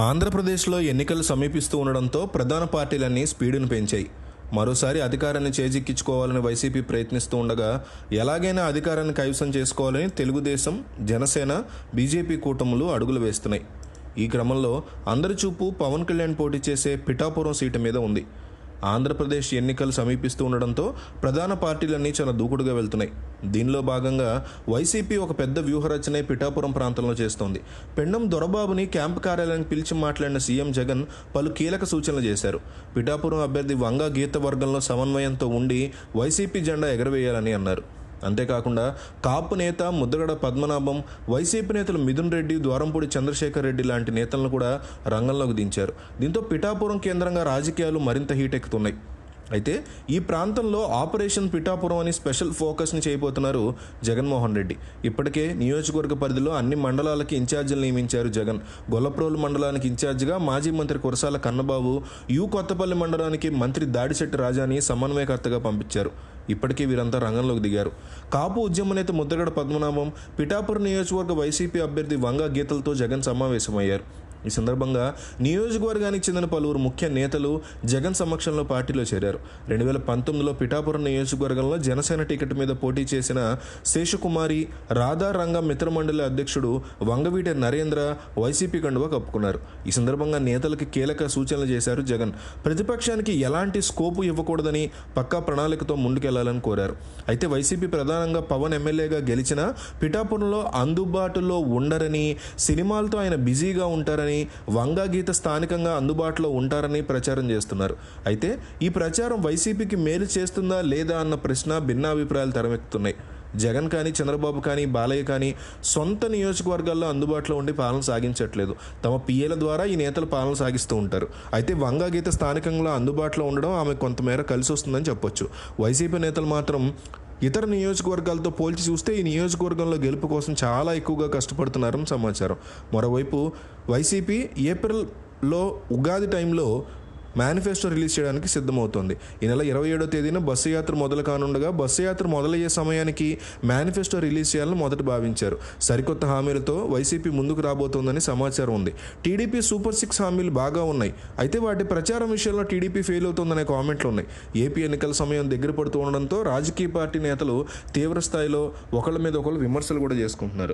ఆంధ్రప్రదేశ్లో ఎన్నికలు సమీపిస్తూ ఉండడంతో ప్రధాన పార్టీలన్నీ స్పీడును పెంచాయి. మరోసారి అధికారాన్ని చేజిక్కించుకోవాలని వైసీపీ ప్రయత్నిస్తూ ఉండగా, ఎలాగైనా అధికారాన్ని కైవసం చేసుకోవాలని తెలుగుదేశం, జనసేన, బీజేపీ కూటములు అడుగులు వేస్తున్నాయి. ఈ క్రమంలో అందరి చూపు పవన్ కళ్యాణ్ పోటీ చేసే పిఠాపురం సీటు మీద ఉంది. ఆంధ్రప్రదేశ్ ఎన్నికలు సమీపిస్తూ ఉండడంతో ప్రధాన పార్టీలన్నీ చాలా దూకుడుగా వెళ్తున్నాయి. దీనిలో భాగంగా వైసీపీ ఒక పెద్ద వ్యూహరచనే పిఠాపురం ప్రాంతంలో చేస్తోంది. పెండం దొరబాబుని క్యాంపు కార్యాలయానికి పిలిచి మాట్లాడిన సీఎం జగన్ పలు కీలక సూచనలు చేశారు. పిఠాపురం అభ్యర్థి వంగా గీత వర్గంలో సమన్వయంతో ఉండి వైసీపీ జెండా ఎగరవేయాలని అన్నారు. అంతేకాకుండా కాపు నేత ముద్దగడ పద్మనాభం, వైసీపీ నేతలు మిథున్ రెడ్డి, ద్వారంపూడి చంద్రశేఖర్ రెడ్డి లాంటి నేతలను కూడా రంగంలోకి దించారు. దీంతో పిఠాపురం కేంద్రంగా రాజకీయాలు మరింత హీట్ ఎక్కుతున్నాయి. అయితే ఈ ప్రాంతంలో ఆపరేషన్ పిఠాపురం అని స్పెషల్ ఫోకస్ని చేయబోతున్నారు జగన్మోహన్ రెడ్డి. ఇప్పటికే నియోజకవర్గ పరిధిలో అన్ని మండలాలకి ఇన్ఛార్జీలు నియమించారు జగన్. గొల్లప్రోలు మండలానికి ఇన్ఛార్జిగా మాజీ మంత్రి కురసాల కన్నబాబు, కొత్తపల్లి మండలానికి మంత్రి దాడిశెట్టి రాజాని సమన్వయకర్తగా పంపించారు. ఇప్పటికే వీరంతా రంగంలోకి దిగారు. కాపు ఉద్యమ నేత ముద్దగడ పద్మనాభం, పిఠాపురం నియోజకవర్గ వైసీపీ అభ్యర్థి వంగా గీతలతో జగన్ సమావేశమయ్యారు. ఈ సందర్భంగా నియోజకవర్గానికి చెందిన పలువురు ముఖ్య నేతలు జగన్ సమక్షంలో పార్టీలో చేరారు. 2019లో పిఠాపురం నియోజకవర్గంలో జనసేన టికెట్ మీద పోటీ చేసిన శేషకుమారి, రాధారంగం మిత్రమండలి అధ్యక్షుడు వంగవీటి నరేంద్ర వైసీపీ కండువా కప్పుకున్నారు. ఈ సందర్భంగా నేతలకి కీలక సూచనలు చేశారు జగన్. ప్రతిపక్షానికి ఎలాంటి స్కోపు ఇవ్వకూడదని, పక్కా ప్రణాళికతో ముందుకెళ్లాలని కోరారు. అయితే వైసీపీ ప్రధానంగా పవన్ ఎమ్మెల్యేగా గెలిచిన పిఠాపురంలో అందుబాటులో ఉండరని, సినిమాలతో ఆయన బిజీగా ఉంటారని, వంగా గీత స్థానికంగా అందుబాటులో ఉంటారని ప్రచారం చేస్తున్నారు. అయితే ఈ ప్రచారం వైసీపీకి మేలు చేస్తుందా లేదా అన్న ప్రశ్న భిన్నాభిప్రాయాలు తెరమెక్కుతున్నాయి. జగన్ కానీ, చంద్రబాబు కానీ, బాలయ్య కానీ సొంత నియోజకవర్గాల్లో అందుబాటులో ఉండి పాలన సాగించట్లేదు. తమ పిఏల ద్వారా ఈ నేతలు పాలన సాగిస్తూ ఉంటారు. అయితే వంగా గీత స్థానికంగా అందుబాటులో ఉండడం ఆమె కొంతమేర కలిసి వస్తుందని చెప్పొచ్చు. వైసీపీ నేతలు మాత్రం ఇతర నియోజకవర్గాలతో పోల్చి చూస్తే ఈ నియోజకవర్గంలో గెలుపు కోసం చాలా ఎక్కువగా కష్టపడుతున్నారని సమాచారం. మరోవైపు వైసీపీ ఏప్రిల్లో ఉగాది టైంలో మేనిఫెస్టో రిలీజ్ చేయడానికి సిద్ధమవుతోంది. ఈ నెల 27వ తేదీన బస్సు యాత్ర మొదలు కానుండగా, బస్సు యాత్ర మొదలయ్యే సమయానికి మేనిఫెస్టో రిలీజ్ చేయాలని మొదట భావించారు. సరికొత్త హామీలతో వైసీపీ ముందుకు రాబోతోందని సమాచారం ఉంది. టీడీపీ సూపర్ 6 హామీలు బాగా ఉన్నాయి. అయితే వాటి ప్రచారం విషయంలో టీడీపీ ఫెయిల్ అవుతోందనే కామెంట్లు ఉన్నాయి. ఏపీ ఎన్నికల సమయం దగ్గర పడుతూ ఉండడంతో రాజకీయ పార్టీ నేతలు తీవ్ర స్థాయిలో ఒకళ్ళ మీద ఒకళ్ళు విమర్శలు కూడా చేసుకుంటున్నారు.